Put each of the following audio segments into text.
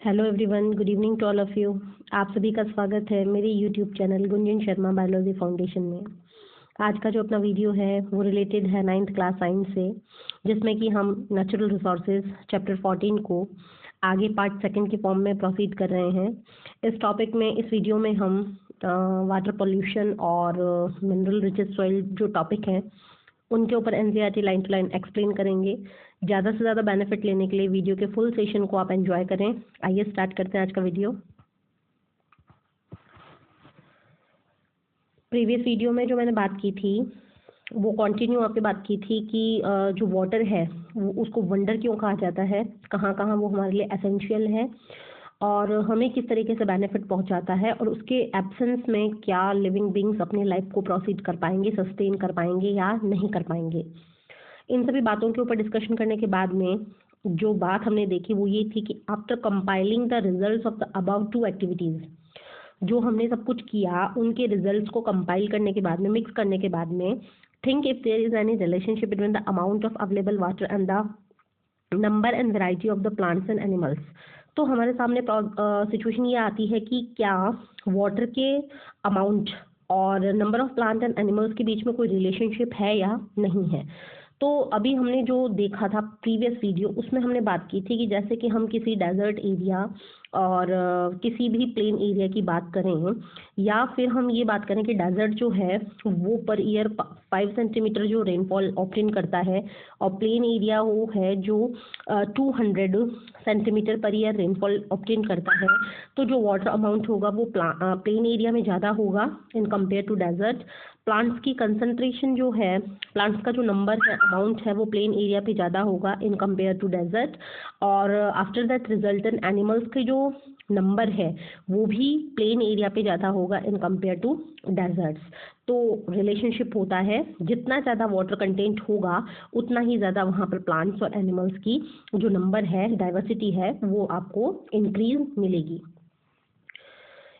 Hello everyone, good evening to all of you. आप सभी का स्वागत है मेरे YouTube channel Gunjan Sharma biology foundation में। आज का जो अपना वीडियो है वो रिलेटेड है 9th क्लास साइंस से, जिसमें कि हम नेचुरल रिसोर्सेज चैप्टर 14 को आगे पार्ट सेकंड के फॉर्म में प्रोसीड कर रहे हैं। इस टॉपिक में इस वीडियो में हम वाटर पोल्यूशन और मिनरल रिचेस सॉइल जो टॉपिक हैं उनके ऊपर NCERT line to line explain करेंगे। ज़्यादा से ज़्यादा बेनिफिट लेने के लिए वीडियो के फुल सेशन को आप एंजॉय करें। आइए स्टार्ट करते हैं आज का वीडियो। प्रीवियस वीडियो में जो मैंने बात की थी वो कंटिन्यू आप पे बात की थी कि जो वाटर है वो उसको वंडर क्यों कहा जाता है, कहाँ कहाँ वो हमारे लिए एसेंशियल है और हमें किस तरीके से बेनिफिट पहुंचाता है और उसके एब्सेंस में क्या लिविंग बींग्स अपनी लाइफ को प्रोसीड कर पाएंगे, सस्टेन कर पाएंगे या नहीं कर पाएंगे। इन सभी बातों के ऊपर डिस्कशन करने के बाद में जो बात हमने देखी वो ये थी कि after compiling the results of the above two activities, जो हमने सब कुछ किया उनके रिजल्ट्स को कंपाइल करने के बाद में, मिक्स करने के बाद में, think if there is any relationship between the amount of available water and the number and variety of the plants and animals. तो हमारे सामने सिचुएशन ये आती है कि क्या वाटर के अमाउंट और number of plant and animals के बीच में कोई रिलेशनशिप है या नहीं है। तो अभी हमने जो देखा था प्रीवियस वीडियो उसमें हमने बात की थी कि जैसे कि हम किसी डेजर्ट एरिया और किसी भी प्लेन एरिया की बात करें या फिर हम ये बात करें कि डेजर्ट जो है वो पर ईयर 5 सेंटीमीटर जो रेनफॉल ऑब्टेन करता है और प्लेन एरिया वो है जो 200 centimetre per year rainfall obtain करता है, तो जो वाटर अमाउंट होगा वो प्लेन एरिया में ज़्यादा होगा in compare to desert. Plants की कंसंट्रेशन जो है, प्लांट्स का जो नंबर है, अमाउंट है, वो प्लेन एरिया पे ज़्यादा होगा इन कंपेयर टू डेजर्ट। और आफ्टर दैट रिजल्टेंट एनिमल्स के जो नंबर है वो भी प्लेन एरिया पे ज़्यादा होगा इन कंपेयर टू डेजर्ट्स। तो रिलेशनशिप होता है, जितना ज़्यादा वाटर कंटेंट होगा उतना ही ज़्यादा वहाँ पर प्लांट्स और एनिमल्स की जो नंबर है, डाइवर्सिटी है, वो आपको इंक्रीज मिलेगी।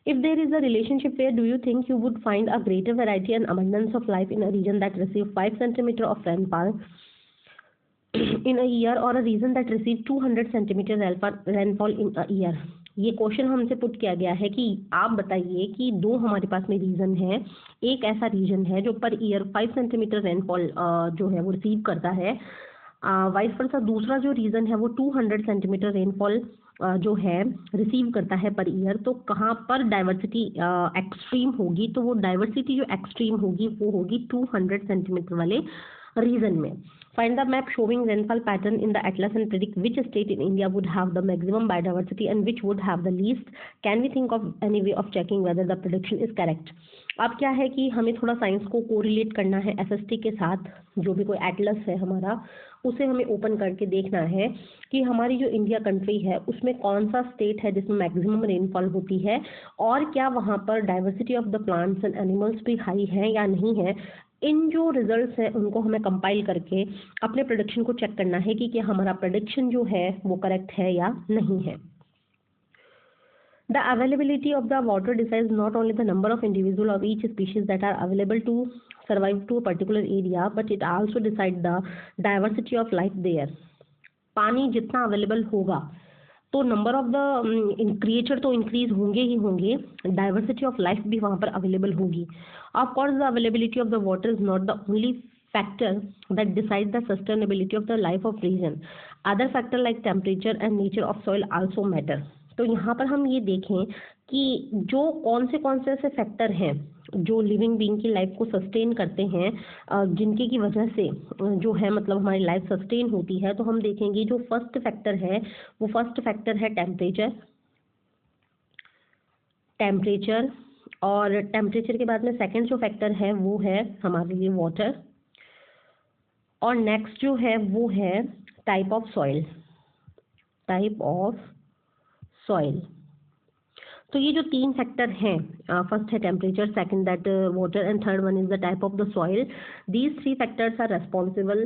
If there is a relationship, where do you think you would find a greater variety and abundance of life in a region that receives 5 centimeter of rainfall in a year or a region that receives 200 centimeter rainfall in a year? ये question हमसे put किया गया है कि आप बताइए कि दो हमारे पास में रीजन है। एक ऐसा रीजन है जो पर ईयर 5 सेंटीमीटर रेनफॉल जो है वो रिसीव करता है, वाइस वर्सा दूसरा जो रीजन है वो 200 सेंटीमीटर रेनफॉल जो है रिसीव करता है पर ईयर। तो कहाँ पर डाइवर्सिटी एक्सट्रीम होगी, तो वो डाइवर्सिटी जो एक्सट्रीम होगी वो होगी 200 सेंटीमीटर वाले रीजन में। Find the map showing rainfall pattern in the atlas and predict which state in India would have the maximum biodiversity and which would have the least. Can we think of any way of checking whether the prediction is correct. अब क्या है कि हमें थोड़ा science को correlate करना है SST के साथ। जो भी कोई एटलस है हमारा उसे हमें ओपन करके देखना है कि हमारी जो इंडिया कंट्री है उसमें कौन सा स्टेट है जिसमें मैक्सिमम रेनफॉल होती है और क्या वहाँ पर diversity of the plants and animals भी हाई है या नहीं है। इन जो रिजल्ट्स हैं उनको हमें कंपाइल करके अपने प्रेडिक्शन को चेक करना है कि क्या हमारा प्रेडिक्शन जो है वो करेक्ट है या नहीं है। The availability of the water decides not only the number of individual of each species that are available to survive to a particular area, but it also decides the diversity of life there. पानी जितना available होगा तो number of the creature तो increase होंगे ही होंगे, diversity of life भी वहाँ पर अवेलेबल होगी। Of course the availability of the water is not the only factor that decides the sustainability of the life of region. Other factor like temperature and nature of soil also matter. तो यहाँ पर हम ये देखें कि जो कौन से ऐसे फैक्टर हैं जो लिविंग बीइंग की लाइफ को सस्टेन करते हैं, जिनके की वजह से जो है मतलब हमारी लाइफ सस्टेन होती है। तो हम देखेंगे जो फर्स्ट फैक्टर है वो फर्स्ट फैक्टर है टेम्परेचर। टेम्परेचर और टेम्परेचर के बाद में सेकंड जो फैक्टर है वो है हमारे लिए वाटर और नेक्स्ट जो है वो है type of soil. Type of soil. तो ये जो तीन फैक्टर हैं, फर्स्ट है temperature, second that water and third one is the type of the soil. These three factors are responsible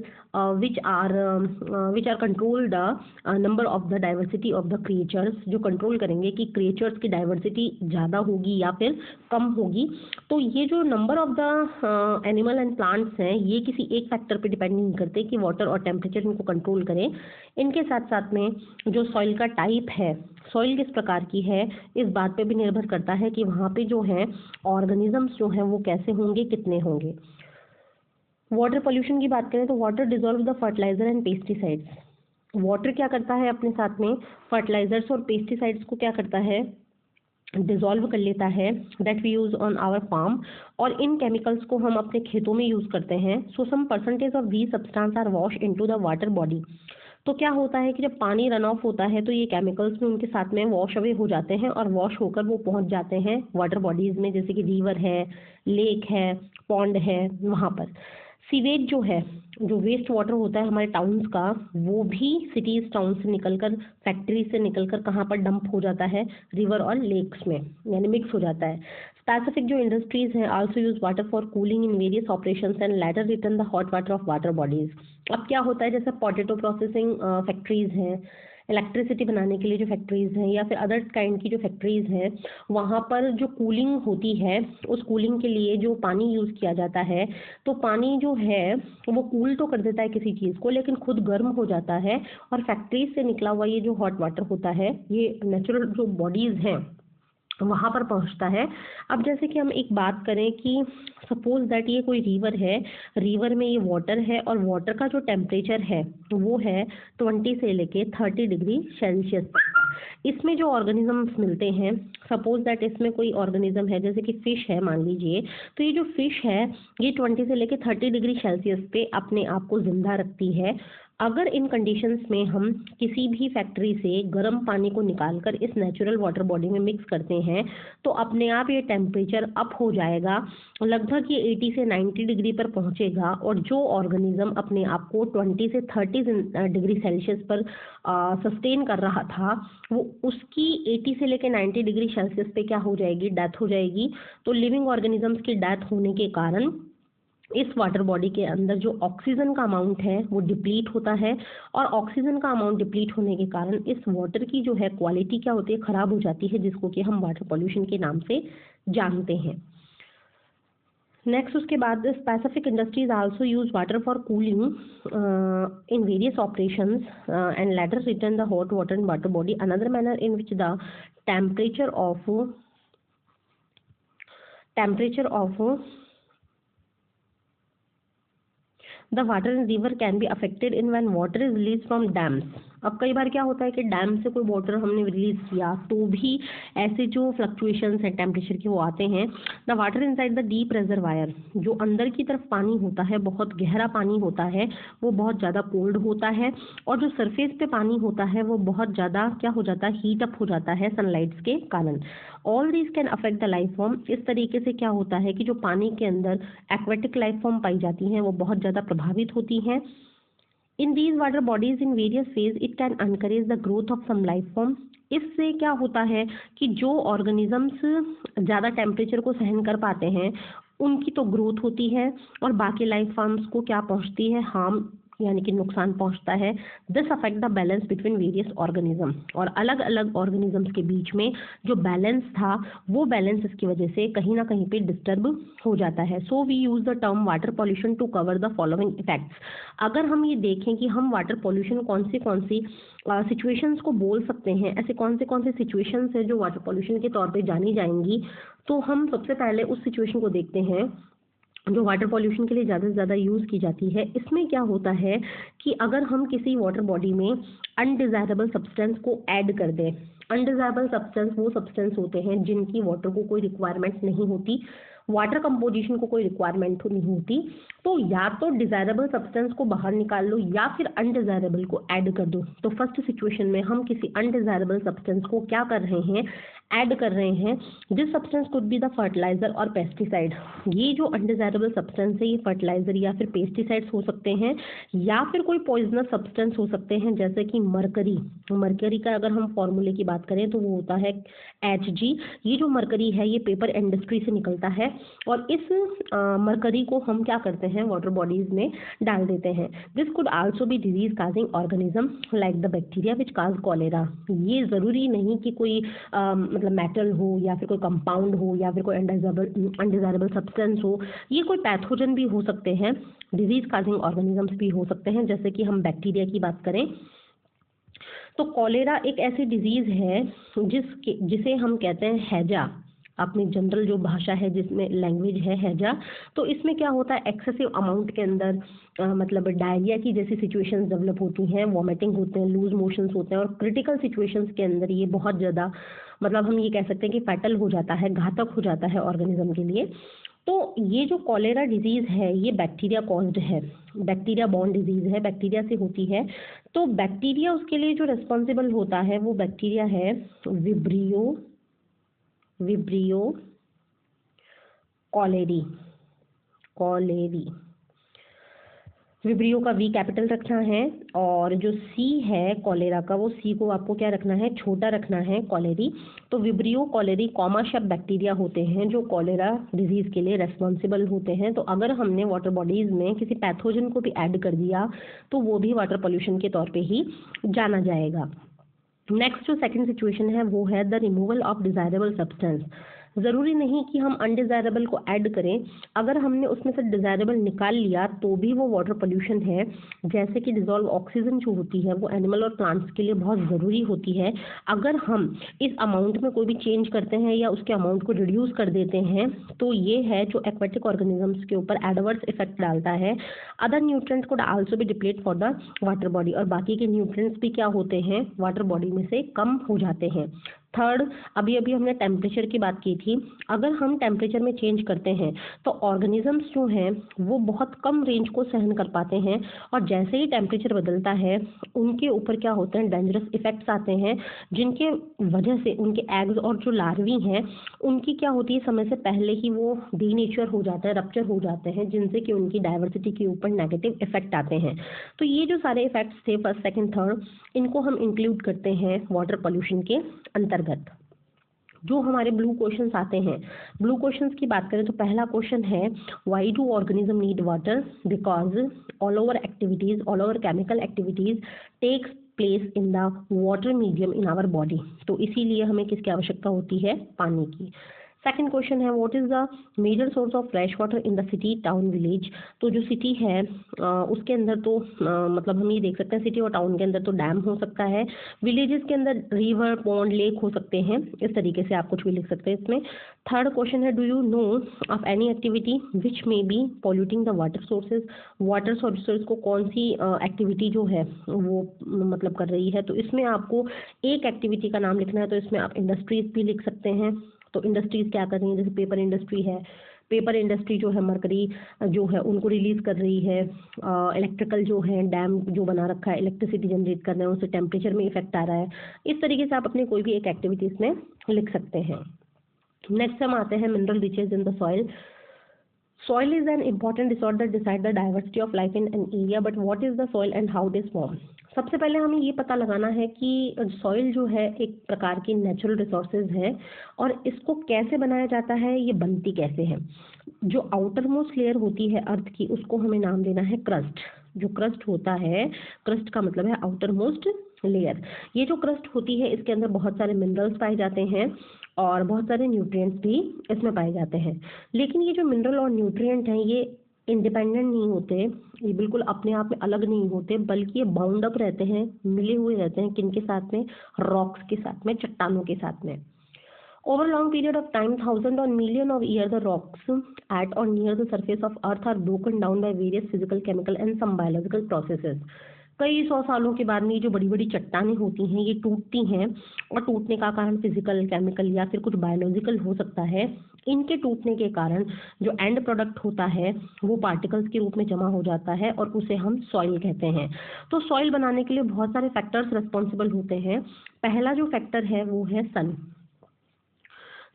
which are control the number of the diversity of the creatures, जो control करेंगे कि creatures की diversity ज़्यादा होगी या फिर कम होगी। तो ये जो number of the animal and plants हैं ये किसी एक फैक्टर पे डिपेंड नहीं करते कि वाटर और टेम्परेचर इनको कंट्रोल करें। इनके साथ साथ में जो सॉइल का टाइप है, सॉइल किस प्रकार की है, इस बात पे भी निर्भर करता है कि वहाँ पे जो है ऑर्गेनिजम्स जो हैं वो कैसे होंगे, कितने होंगे। वाटर पोल्यूशन की बात करें तो water dissolve the fertiliser and pesticides. Water क्या करता है अपने साथ में, फर्टिलाइजर्स और पेस्टिसाइड्स को क्या करता है, डिजोल्व कर लेता है, that we use on our farm, और इन केमिकल्स को हम अपने खेतों में यूज करते हैं। So some percentage of these substance are wash into the water body. तो क्या होता है कि जब पानी रन ऑफ होता है तो ये केमिकल्स भी उनके साथ में वॉश अवे हो जाते हैं और वॉश होकर वो पहुंच जाते हैं वाटर बॉडीज में, जैसे कि रिवर है, लेक है, पॉन्ड है, वहाँ पर। सीवेज जो है, जो वेस्ट वाटर होता है हमारे टाउन्स का, वो भी सिटीज टाउन से निकलकर, फैक्ट्री से निकलकर कहाँ पर डंप हो जाता है, रिवर और लेक्स में, यानी मिक्स हो जाता है। स्पेसिफिक जो इंडस्ट्रीज हैं also use water for cooling in various operations and later return the hot water of water bodies. अब क्या होता है, जैसे पोटैटो प्रोसेसिंग फैक्ट्रीज हैं, इलेक्ट्रिसिटी बनाने के लिए जो फैक्ट्रीज हैं, या फिर अदर काइंड की जो फैक्ट्रीज हैं, वहाँ पर जो कूलिंग होती है, उस कूलिंग के लिए जो पानी यूज़ किया जाता है, तो पानी जो है वो कूल तो कर देता है किसी चीज़ को, लेकिन खुद गर्म हो जाता है, और फैक्ट्रीज से निकला हुआ ये जो हॉट वाटर होता है, ये नेचुरल जो बॉडीज़ हैं वहाँ पर पहुँचता है। अब जैसे कि हम एक बात करें कि सपोज दैट ये कोई रिवर है, रिवर में ये वाटर है, और वाटर का जो टेम्परेचर है वो है 20 से लेके 30 डिग्री सेल्सियस तक। इसमें जो ऑर्गेनिजम्स मिलते हैं, सपोज दैट इसमें कोई ऑर्गेनिज्म है, जैसे कि फिश है मान लीजिए, तो ये जो फिश है ये 20 से लेके 30 डिग्री सेल्सियस पे अपने आप को जिंदा रखती है। अगर इन कंडीशंस में हम किसी भी फैक्ट्री से गर्म पानी को निकालकर इस नेचुरल वाटर बॉडी में मिक्स करते हैं, तो अपने आप ये टेम्परेचर अप हो जाएगा, लगभग ये 80 से 90 डिग्री पर पहुंचेगा, और जो ऑर्गेनिज्म अपने आप को 20 से 30 डिग्री सेल्सियस पर सस्टेन कर रहा था, वो उसकी 80 से लेकर 90 डिग्री सेल्सियस पे क्या हो जाएगी, डेथ हो जाएगी। तो लिविंग ऑर्गेनिजम्स की डेथ होने के कारण इस वाटर बॉडी के अंदर जो ऑक्सीजन का अमाउंट है वो डिप्लीट होता है, और ऑक्सीजन का अमाउंट डिप्लीट होने के कारण इस वाटर की जो है क्वालिटी क्या होती है, खराब हो जाती है, जिसको कि हम वाटर पोल्यूशन के नाम से जानते हैं। नेक्स्ट उसके बाद specific industries also use water for cooling in various operations and later return the hot water in water body. Another manner in which the temperature of the water in river can be affected in when water is release from dams. अब कई बार क्या होता है कि dam से कोई water हमने release किया तो भी ऐसे जो फ्लक्चुएशंस हैं टेम्परेचर के वो आते हैं। The water inside the deep reservoir, जो अंदर की तरफ पानी होता है, बहुत गहरा पानी होता है, वो बहुत ज़्यादा कोल्ड होता है, और जो सरफेस पे पानी होता है वो बहुत ज़्यादा क्या हो जाता है, हीट अप हो जाता है सनलाइट्स के कारण। All this can affect the life form. इस तरीके से क्या होता है कि जो पानी के अंदर एक्वेटिक लाइफ फॉर्म पाई जाती हैं वो बहुत ज़्यादा प्रभावित होती हैं। In these water bodies in various phase it can encourage the growth of some life form. इससे क्या होता है कि जो ऑर्गेनिजम्स ज़्यादा टेम्परेचर को सहन कर पाते हैं उनकी तो ग्रोथ होती है, और बाकी लाइफ फॉर्म्स को क्या पहुंचती है, हार्म यानी कि नुकसान पहुंचता है। This affect the balance between various organism, और अलग अलग ऑर्गेनिजम्स के बीच में जो बैलेंस था वो बैलेंस इसकी वजह से कहीं ना कहीं पे डिस्टर्ब हो जाता है। So we use the term water pollution to cover the following effects. अगर हम ये देखें कि हम वाटर पॉल्यूशन कौन सी सिचुएशंस को बोल सकते हैं, ऐसे कौन से सिचुएशंस है जो वाटर पॉल्यूशन के तौर पे जानी जाएंगी, तो हम सबसे पहले उस सिचुएशन को देखते हैं जो वाटर पॉल्यूशन के लिए ज़्यादा से ज़्यादा यूज़ की जाती है। इसमें क्या होता है कि अगर हम किसी वाटर बॉडी में अनडिज़ायरेबल सब्सटेंस को ऐड कर दें, अनडिज़ायरेबल सब्सटेंस वो सब्सटेंस होते हैं जिनकी वाटर को कोई रिक्वायरमेंट नहीं होती, वाटर कंपोजिशन को कोई रिक्वायरमेंट नहीं होती, तो या तो डिज़ायरेबल सब्सटेंस को बाहर निकाल लो या फिर अनडिज़ायरेबल को ऐड कर दो। तो फर्स्ट सिचुएशन में हम किसी अनडिज़ायरेबल सब्सटेंस को क्या कर रहे हैं, ऐड कर रहे हैं। This substance could be the fertiliser और पेस्टिसाइड। ये जो अनडिज़ायरेबल सब्सटेंस है ये फर्टिलाइजर या फिर पेस्टिसाइड्स हो सकते हैं, या फिर कोई पॉइजनस सब्सटेंस हो सकते हैं, जैसे कि मरकरी। मरकरी का अगर हम फॉर्मूले की बात करें तो वो होता है Hg। ये जो मरकरी है ये पेपर इंडस्ट्री से निकलता है, और इस मरकरी को हम क्या करते हैं, वाटर बॉडीज में डाल देते हैं। This could also be disease causing organism like the bacteria which cause cholera. ये ज़रूरी नहीं कि कोई मतलब मेटल हो या फिर कोई कंपाउंड हो या फिर कोई अनडिजायरेबल सब्सटेंस हो, ये कोई पैथोजन भी हो सकते हैं, डिजीज काजिंग ऑर्गेनिजम्स भी हो सकते हैं। जैसे कि हम बैक्टीरिया की बात करें तो कॉलेरा एक ऐसी डिजीज़ है जिसे हम कहते हैं हैजा, अपनी जनरल जो भाषा है जिसमें लैंग्वेज है हैजा। तो इसमें क्या होता है, एक्सेसिव अमाउंट के अंदर मतलब डायरिया की जैसी सिचुएशंस डेवलप होती हैं, वॉमिटिंग होते हैं, लूज मोशंस होते हैं, और क्रिटिकल सिचुएशंस के अंदर ये बहुत ज़्यादा मतलब हम ये कह सकते हैं कि फैटल हो जाता है, घातक हो जाता है ऑर्गेनिज्म के लिए। तो ये जो कॉलेरा डिजीज़ है ये बैक्टीरिया कॉज्ड है, बैक्टीरिया बॉर्न डिजीज़ है, बैक्टीरिया से होती है। तो बैक्टीरिया उसके लिए जो रिस्पॉन्सिबल होता है वो बैक्टीरिया है vibrio vibrio cholerae cholerae. Vibrio का वी कैपिटल रखना है, और जो सी है कॉलेरा का, वो सी को आपको क्या रखना है, छोटा रखना है, कॉलेरी। तो विब्रियो कॉलेरी कॉमा शब्द बैक्टीरिया होते हैं जो कॉलेरा डिजीज़ के लिए रेस्पॉन्सिबल होते हैं। तो अगर हमने वाटर बॉडीज़ में किसी पैथोजन को भी ऐड कर दिया तो वो भी वाटर पोल्यूशन के तौर पे ही जाना जाएगा। नेक्स्ट जो सेकंड सिचुएशन है वो है the removal of desirable substance. ज़रूरी नहीं कि हम अनडिज़ायरेबल को ऐड करें, अगर हमने उसमें से डिज़ायरेबल निकाल लिया तो भी वो वाटर पोल्यूशन है। जैसे कि डिज़ोल्व ऑक्सीजन जो होती है वो एनिमल और प्लांट्स के लिए बहुत ज़रूरी होती है। अगर हम इस अमाउंट में कोई भी चेंज करते हैं या उसके अमाउंट को रिड्यूस कर देते हैं तो ये है जो एक्वेटिक ऑर्गेनिजम्स के ऊपर एडवर्स इफेक्ट डालता है। Other nutrients could also be depleted for the water body, और बाकी के न्यूट्रिएंट्स भी क्या होते हैं, वाटर बॉडी में से कम हो जाते हैं। थर्ड, अभी अभी हमने टेम्परेचर की बात की थी। अगर हम टेम्परेचर में चेंज करते हैं तो ऑर्गेनिजम्स जो हैं वो बहुत कम रेंज को सहन कर पाते हैं, और जैसे ही टेम्परेचर बदलता है उनके ऊपर क्या होते हैं, डेंजरस इफेक्ट्स आते हैं, जिनके वजह से उनके एग्स और जो लार्वी हैं उनकी क्या होती है, समय से पहले ही वो डीनेचर हो जाता है, रप्चर हो जाते हैं, जिनसे कि उनकी डाइवर्सिटी के ऊपर नेगेटिव इफेक्ट आते हैं। तो ये जो सारे इफेक्ट्स थे फर्स्ट सेकंड थर्ड, इनको हम इंक्लूड करते हैं वाटर पोल्यूशन के अंतर्गत। जो हमारे ब्लू क्वेश्चंस आते हैं, ब्लू क्वेश्चंस की बात करें तो पहला क्वेश्चन है why do organism need water, because all over chemical activities takes place in the water medium in our body. तो इसीलिए हमें किसकी आवश्यकता होती है, पानी की। सेकंड क्वेश्चन है what is the major source of fresh water in the city town village. तो जो सिटी है उसके अंदर तो मतलब हम ये देख सकते हैं, सिटी और टाउन के अंदर तो डैम हो सकता है, विलेजेस के अंदर रिवर पॉन्ड लेक हो सकते हैं। इस तरीके से आप कुछ भी लिख सकते हैं इसमें। थर्ड क्वेश्चन है do you know of any activity which may be polluting the water sources. Water sources को कौन सी एक्टिविटी जो है वो मतलब कर रही है। तो इसमें आपको एक एक्टिविटी का नाम लिखना है, तो इसमें आप इंडस्ट्रीज भी लिख सकते हैं। तो इंडस्ट्रीज क्या कर रही हैं, जैसे पेपर इंडस्ट्री है, पेपर इंडस्ट्री जो है मरकरी जो है उनको रिलीज कर रही है। इलेक्ट्रिकल जो है डैम जो बना रखा है, इलेक्ट्रिसिटी जनरेट कर रहे हैं, उससे टेम्परेचर में इफेक्ट आ रहा है। इस तरीके से आप अपने कोई भी एक एक्टिविटी इसमें लिख सकते हैं। नेक्स्ट हम आते हैं mineral riches in the soil. Soil is an important resource that decide the diversity of life in an area, but what is the soil and how it is formed? सबसे पहले हमें ये पता लगाना है कि सॉइल जो है एक प्रकार की नेचुरल रिसोर्सेज है, और इसको कैसे बनाया जाता है, ये बनती कैसे है। जो आउटर मोस्ट लेयर होती है अर्थ की, उसको हमें नाम देना है क्रस्ट। जो क्रस्ट होता है, क्रस्ट का मतलब है आउटर मोस्ट लेयर। ये जो क्रस्ट होती है इसके अंदर बहुत सारे मिनरल्स पाए जाते हैं और बहुत सारे न्यूट्रिएंट्स भी इसमें पाए जाते हैं। लेकिन ये जो मिनरल और न्यूट्रिएंट हैं ये इंडिपेंडेंट नहीं होते, ये बिल्कुल अपने आप में अलग नहीं होते, बल्कि ये बाउंड अप रहते हैं, मिले हुए रहते हैं। किनके साथ में, रॉक्स के साथ में, चट्टानों के साथ में। Over a long period of time, thousands or millions of years, the rocks at or near the surface of Earth are broken down by various physical, chemical and some biological processes. कई सौ सालों के बाद में ये जो बड़ी बड़ी चट्टानें होती हैं ये टूटती हैं, और टूटने का कारण फिजिकल, केमिकल या फिर कुछ बायोलॉजिकल हो सकता है। इनके टूटने के कारण जो एंड प्रोडक्ट होता है वो पार्टिकल्स के रूप में जमा हो जाता है, और उसे हम सॉइल कहते हैं। तो सॉइल बनाने के लिए बहुत सारे फैक्टर्स रिस्पॉन्सिबल होते हैं। पहला जो फैक्टर है वो है सन।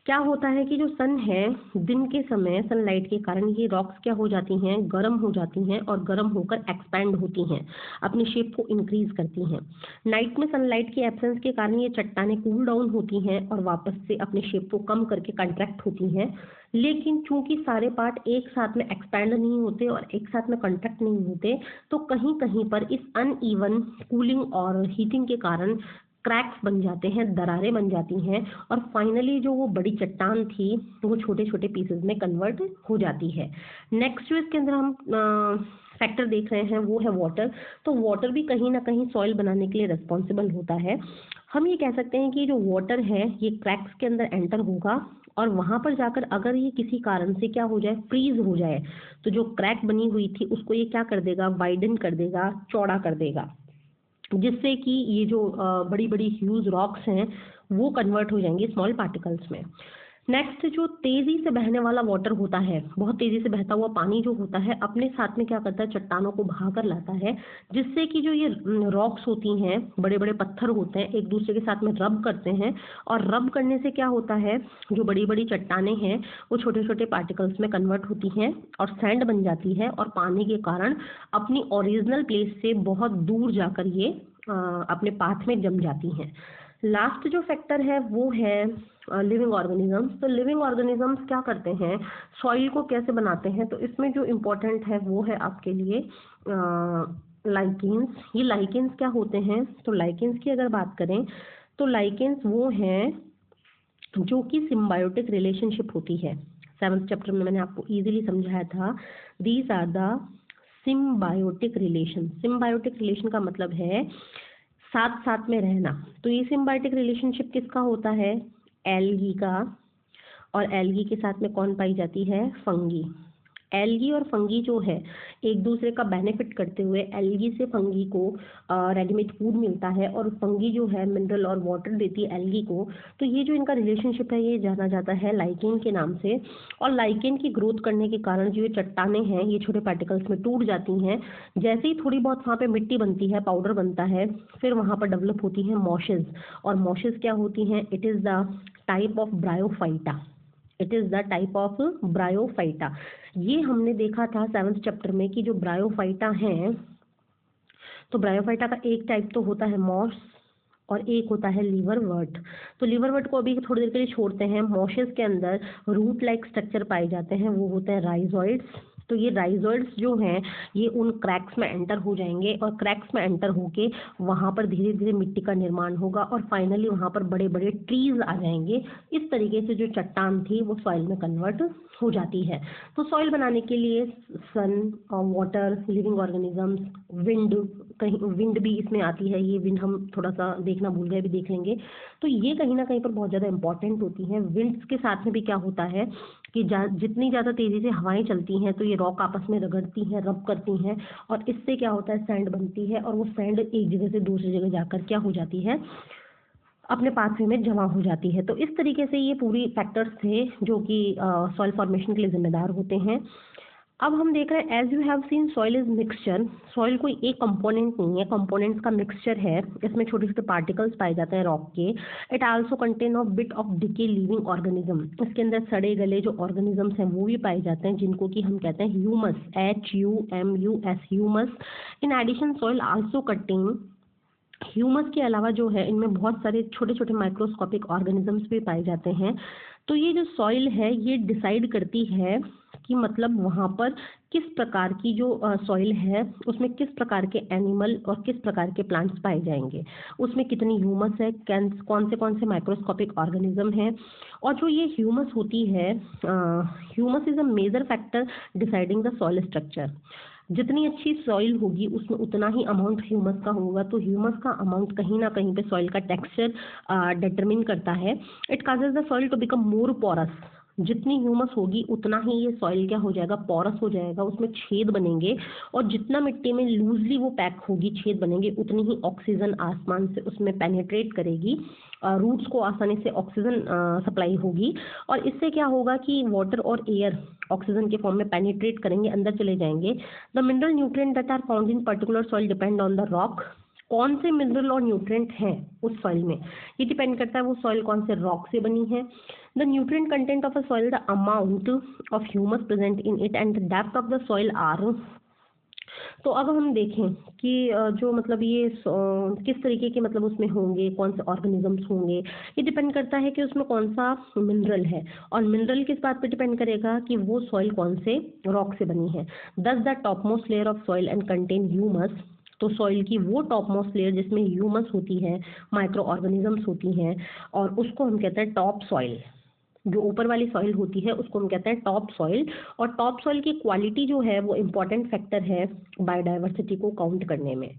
क्या होता है कि जो सन है, दिन के समय सनलाइट के कारण ये रॉक्स क्या हो जाती हैं, गर्म हो जाती हैं, और गर्म होकर एक्सपैंड होती हैं, अपनी शेप को इंक्रीज करती हैं। नाइट में सनलाइट की एब्सेंस के कारण ये चट्टानें कूल डाउन होती हैं और वापस से अपने शेप को कम करके कंट्रैक्ट होती हैं। लेकिन चूंकि सारे पार्ट एक साथ में एक्सपैंड नहीं होते और एक साथ में कंट्रैक्ट नहीं होते, तो कहीं कहीं पर इस अनइवन कूलिंग और हीटिंग के कारण क्रैक्स बन जाते हैं, दरारें बन जाती हैं, और फाइनली जो वो बड़ी चट्टान थी वो छोटे छोटे पीसेस में कन्वर्ट हो जाती है। नेक्स्ट जो इसके अंदर हम फैक्टर देख रहे हैं वो है वाटर। तो वाटर भी कहीं ना कहीं सॉइल बनाने के लिए रिस्पॉन्सिबल होता है। हम ये कह सकते हैं कि जो वाटर है ये क्रैक्स के अंदर एंटर होगा और वहां पर जाकर अगर ये किसी कारण से क्या हो जाए, फ्रीज हो जाए, तो जो क्रैक बनी हुई थी उसको ये क्या कर देगा, वाइडन कर देगा, चौड़ा कर देगा, जिससे कि ये जो बड़ी बड़ी ह्यूज रॉक्स हैं वो कन्वर्ट हो जाएंगे स्मॉल पार्टिकल्स में। नेक्स्ट, जो तेजी से बहने वाला वाटर होता है, बहुत तेजी से बहता हुआ पानी जो होता है अपने साथ में क्या करता है, चट्टानों को बहा कर लाता है, जिससे कि जो ये रॉक्स होती हैं, बड़े बड़े पत्थर होते हैं, एक दूसरे के साथ में रब करते हैं और रब करने से क्या होता है, जो बड़ी बड़ी चट्टानें हैं वो छोटे छोटे पार्टिकल्स में कन्वर्ट होती हैं और सैंड बन जाती है और पानी के कारण अपनी ओरिजिनल प्लेस से बहुत दूर जाकर ये अपने पाथ में जम जाती हैं। लास्ट जो फैक्टर है वो है लिविंग ऑर्गेनिजम्स। तो लिविंग ऑर्गेनिजम्स क्या करते हैं, सॉइल को कैसे बनाते हैं, तो इसमें जो इम्पोर्टेंट है वो है आपके लिए लाइकेंस। ये लाइकेंस क्या होते हैं, तो लाइकेंस की अगर बात करें तो लाइकेंस वो हैं जो कि सिम्बायोटिक रिलेशनशिप होती है। 7th चैप्टर में मैंने आपको इजीली समझाया था, these are the symbiotic relation. Symbiotic relation का मतलब है साथ साथ में रहना। तो ये सिम्बायोटिक रिलेशनशिप किसका होता है, एल्गी का, और एल्गी के साथ में कौन पाई जाती है, फंगी। एल्गी और फंगी जो है एक दूसरे का बेनिफिट करते हुए एल्गी से फंगी को रेडीमेड फूड मिलता है और फंगी जो है मिनरल और वाटर देती है एल्गी को। तो ये जो इनका रिलेशनशिप है ये जाना जाता है लाइकेन के नाम से। और लाइकेन की ग्रोथ करने के कारण जो ये चट्टानें हैं ये छोटे पार्टिकल्स में टूट जाती हैं। जैसे ही थोड़ी बहुत वहाँ पे मिट्टी बनती है, पाउडर बनता है, फिर वहाँ पर डेवलप होती हैं मॉशेज। और मॉशेज क्या होती हैं, it is the type of bryophyta. It is the type of bryophyta. ये हमने देखा था 7th चैप्टर में कि जो ब्रायोफाइटा हैं, तो ब्रायोफाइटा का एक टाइप तो होता है मॉस और एक होता है लीवरवर्ट। तो लीवरवर्ट को अभी थोड़ी देर के लिए छोड़ते हैं। मॉशेस के अंदर रूट लाइक स्ट्रक्चर पाए जाते हैं, वो होते हैं राइजोइड्स। तो ये राइजोइड्स जो हैं ये उन क्रैक्स में एंटर हो जाएंगे और क्रैक्स में एंटर होके वहाँ पर धीरे धीरे मिट्टी का निर्माण होगा और फाइनली वहाँ पर बड़े बड़े ट्रीज आ जाएंगे। इस तरीके से जो चट्टान थी वो सॉइल में कन्वर्ट हो जाती है। तो सॉइल बनाने के लिए सन और वाटर, लिविंग ऑर्गेनिजम्स, विंड, कहीं विंड भी इसमें आती है। ये विंड हम थोड़ा सा देखना भूल गए, भी देख लेंगे। तो ये कहीं ना कहीं पर बहुत ज़्यादा इंपॉर्टेंट होती हैं। विंड्स के साथ में भी क्या होता है कि जितनी ज़्यादा तेज़ी से हवाएं चलती हैं तो ये रॉक आपस में रगड़ती हैं, रब करती हैं और इससे क्या होता है, सैंड बनती है और वो सैंड एक जगह से दूसरी जगह जाकर क्या हो जाती है, अपने पाथवे में जमा हो जाती है। तो इस तरीके से ये पूरी फैक्टर्स थे जो कि सॉइल फॉर्मेशन के लिए जिम्मेदार होते हैं। अब हम देख रहे हैं, as you have seen soil is mixture. Soil कोई एक कंपोनेंट नहीं है, कंपोनेंट्स का मिक्सचर है। इसमें छोटे छोटे पार्टिकल्स पाए जाते हैं रॉक के। It also contain of bit of decay living organism. इसके अंदर सड़े गले जो ऑर्गेनिजम्स हैं वो भी पाए जाते हैं, जिनको कि हम कहते हैं humus, HUMUS, humus. In addition soil also contain, humus के अलावा जो है इनमें बहुत सारे छोटे छोटे माइक्रोस्कोपिक ऑर्गेनिजम्स भी पाए जाते हैं। तो ये जो सॉइल है ये डिसाइड करती है कि मतलब वहाँ पर किस प्रकार की जो सॉइल है उसमें किस प्रकार के एनिमल और किस प्रकार के प्लांट्स पाए जाएंगे, उसमें कितनी ह्यूमस है, कौन से माइक्रोस्कोपिक ऑर्गेनिज्म है। और जो ये ह्यूमस होती है, humus is a major factor deciding the soil structure. जितनी अच्छी सॉइल होगी उसमें उतना ही अमाउंट ह्यूमस का होगा। तो ह्यूमस का अमाउंट कहीं ना कहीं पे सॉइल का टेक्सचर डिटरमिन करता है। It causes the soil to become more porous. जितनी ह्यूमस होगी उतना ही ये सॉइल क्या हो जाएगा, पोरस हो जाएगा, उसमें छेद बनेंगे। और जितना मिट्टी में लूजली वो पैक होगी, छेद बनेंगे, उतनी ही ऑक्सीजन आसमान से उसमें पेनिट्रेट करेगी, रूट्स को आसानी से ऑक्सीजन सप्लाई होगी। और इससे क्या होगा कि वाटर और एयर ऑक्सीजन के फॉर्म में पेनिट्रेट करेंगे, अंदर चले जाएंगे। The mineral nutrient that are found in particular soil depend on the rock. कौन से मिनरल और न्यूट्रिएंट हैं उस सॉइल में, ये डिपेंड करता है वो सॉइल कौन से रॉक से बनी है। The nutrient content of a soil, the amount of humus present in it and the depth of the soil are. तो अगर हम देखें कि जो मतलब ये किस तरीके के मतलब उसमें होंगे, कौन से ऑर्गेनिजम्स होंगे, ये डिपेंड करता है कि उसमें कौन सा मिनरल है। और मिनरल किस बात पे डिपेंड करेगा कि वो सॉइल कौन से रॉक से बनी है। दस the top most layer of soil and contain humus. तो सॉइल की वो टॉप मोस्ट लेयर जिसमें ह्यूमस होती है, माइक्रो ऑर्गेनिजम्स होती हैं, और उसको हम कहते हैं टॉप सॉइल। जो ऊपर वाली सॉइल होती है उसको हम कहते हैं टॉप सॉइल। और टॉप सॉइल की क्वालिटी जो है वो इम्पॉर्टेंट फैक्टर है बायोडाइवर्सिटी को काउंट करने में।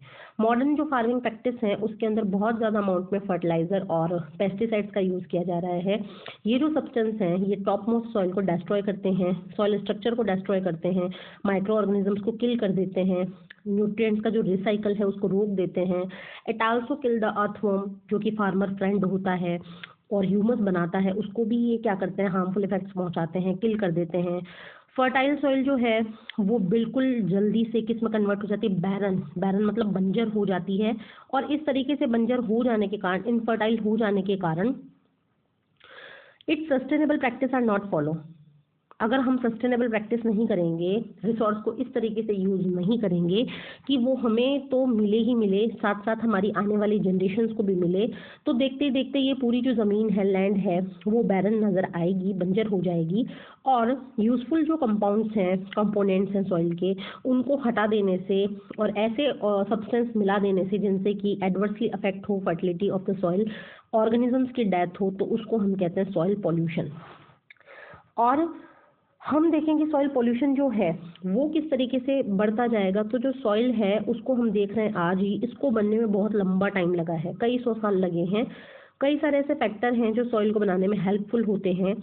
मॉडर्न जो फार्मिंग प्रैक्टिस है उसके अंदर बहुत ज़्यादा अमाउंट में फर्टिलाइजर और पेस्टिसाइड्स का यूज़ किया जा रहा है। ये जो सब्सटेंस हैं ये टॉप मोस्ट सॉइल को डिस्ट्रॉय करते हैं, सॉइल स्ट्रक्चर को डिस्ट्रॉय करते हैं, माइक्रो ऑर्गेनिजम्स को किल कर देते हैं, न्यूट्रिएंट्स का जो रिसाइकल है उसको रोक देते हैं। It also kill the earthworm जो कि फार्मर फ्रेंड होता है और ह्यूमस बनाता है, उसको भी ये क्या करते हैं, हार्मफुल इफेक्ट्स पहुंचाते हैं, किल कर देते हैं। फर्टाइल सॉइल जो है वो बिल्कुल जल्दी से किस में कन्वर्ट हो जाती है, बैरन। बैरन मतलब बंजर हो जाती है। और इस तरीके से बंजर हो जाने के कारण, इनफर्टाइल हो जाने के कारण it's sustainable practice are not follow. अगर हम सस्टेनेबल प्रैक्टिस नहीं करेंगे, रिसोर्स को इस तरीके से यूज़ नहीं करेंगे कि वो हमें तो मिले ही मिले, साथ साथ हमारी आने वाली जनरेशन्स को भी मिले, तो देखते ही देखते ये पूरी जो ज़मीन है, लैंड है, वो बैरन नज़र आएगी, बंजर हो जाएगी। और यूज़फुल जो कंपाउंड्स हैं, कंपोनेंट्स हैं सॉइल के, उनको हटा देने से और ऐसे सब्सटेंस मिला देने से जिनसे कि एडवर्सली अफेक्ट हो fertility of the soil, organisms की डेथ हो, तो उसको हम कहते हैं सॉइल पॉल्यूशन। और हम देखेंगे सॉइल पोल्यूशन जो है वो किस तरीके से बढ़ता जाएगा। तो जो सॉइल है उसको हम देख रहे हैं आज ही, इसको बनने में बहुत लंबा टाइम लगा है, कई 100 साल लगे हैं। कई सारे ऐसे फैक्टर हैं जो सॉइल को बनाने में हेल्पफुल होते हैं।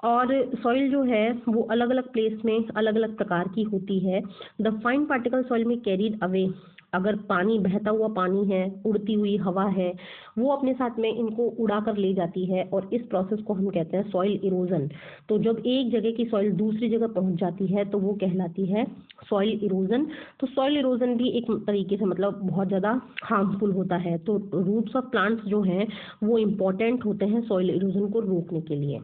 और सॉइल जो है वो अलग अलग प्लेस में अलग अलग प्रकार की होती है। द फाइन पार्टिकल सॉइल में कैरीड अवे, अगर पानी, बहता हुआ पानी है, उड़ती हुई हवा है, वो अपने साथ में इनको उड़ा कर ले जाती है और इस प्रोसेस को हम कहते हैं सॉइल इरोजन। तो जब एक जगह की सॉइल दूसरी जगह पहुंच जाती है तो वो कहलाती है सॉइल इरोजन। तो सॉइल इरोजन भी एक तरीके से मतलब बहुत ज़्यादा हार्मफुल होता है। तो रूट्स ऑफ प्लांट्स जो हैं वो इम्पॉर्टेंट होते हैं सॉइल इरोजन को रोकने के लिए।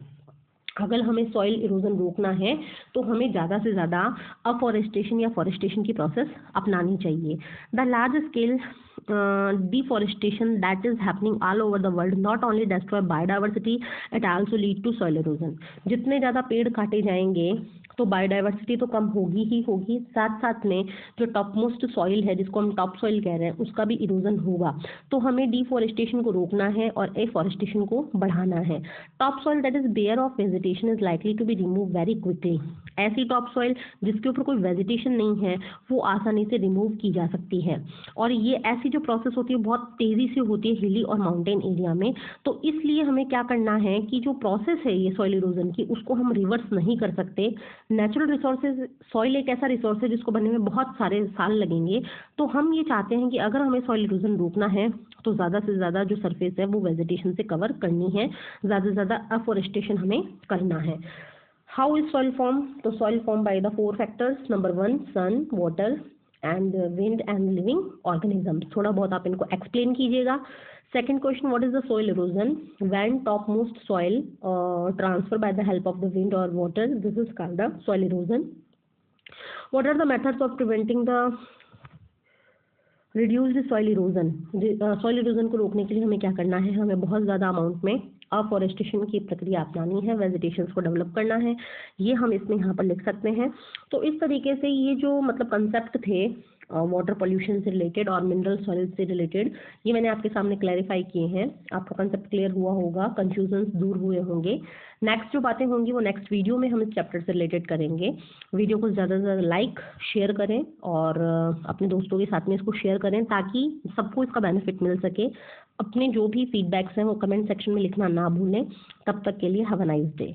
अगर हमें सॉइल इरोजन रोकना है तो हमें ज़्यादा से ज़्यादा अफॉरेस्टेशन या फॉरेस्टेशन की प्रोसेस अपनानी चाहिए। The large scale deforestation that is happening all over the world not only destroy biodiversity, it also lead to soil erosion। जितने ज़्यादा पेड़ काटे जाएंगे तो बायोडाइवर्सिटी तो कम होगी ही होगी, साथ साथ में जो टॉप मोस्ट सॉइल है जिसको हम टॉप सॉइल कह रहे हैं उसका भी इरोजन होगा। तो हमें डिफॉरेस्टेशन को रोकना है और एफॉरेस्टेशन को बढ़ाना है। Top soil that is bare of vegetation is likely to be remove very quickly. ऐसी टॉप सॉइल जिसके ऊपर कोई वेजिटेशन नहीं है वो आसानी से रिमूव की जा सकती है। और ये ऐसी जो प्रोसेस होती है बहुत तेज़ी से होती है हिली और माउंटेन एरिया में। तो इसलिए हमें क्या करना है कि जो प्रोसेस है ये सॉइल इरोजन की उसको हम रिवर्स नहीं कर सकते। नेचुरल रिसोर्सेज, सॉइल एक ऐसा रिसोर्स है जिसको बनने में बहुत सारे साल लगेंगे। तो हम ये चाहते हैं कि अगर हमें सॉइल इरोजन रोकना है तो ज़्यादा से ज़्यादा जो सरफेस है वो वेजिटेशन से कवर करनी है, ज़्यादा से ज़्यादा अफॉरेस्टेशन हमें करना है। How is soil form? तो soil form by the 4 factors. Number 1 sun, water and wind and living organisms. थोड़ा बहुत आप इनको एक्सप्लेन कीजिएगा। Second question, what is the soil erosion? When top most soil transfer by the help of the wind और water, this is called the soil erosion. What are the methods of preventing the reduced soil erosion? Soil erosion को रोकने के लिए हमें क्या करना है? हमें बहुत ज़्यादा अमाउंट में अफॉरेस्टेशन की प्रक्रिया अपनानी है, वेजिटेशंस को डेवलप करना है। ये हम इसमें यहाँ पर लिख सकते हैं। तो इस तरीके से ये जो मतलब कंसेप्ट थे वाटर पोल्यूशन से रिलेटेड और मिनरल सॉइल से रिलेटेड, ये मैंने आपके सामने क्लैरिफाई किए हैं। आपका कंसेप्ट क्लियर हुआ होगा, कंफ्यूजन्स दूर हुए होंगे। नेक्स्ट जो बातें होंगी वो नेक्स्ट वीडियो में हम इस चैप्टर से रिलेटेड करेंगे। वीडियो को ज़्यादा से ज़्यादा लाइक शेयर करें और अपने दोस्तों के साथ में इसको शेयर करें ताकि सबको इसका बेनिफिट मिल सके। अपने जो भी फीडबैक्स हैं वो कमेंट सेक्शन में लिखना ना भूलें। तब तक के लिए हैव अ नाइस डे।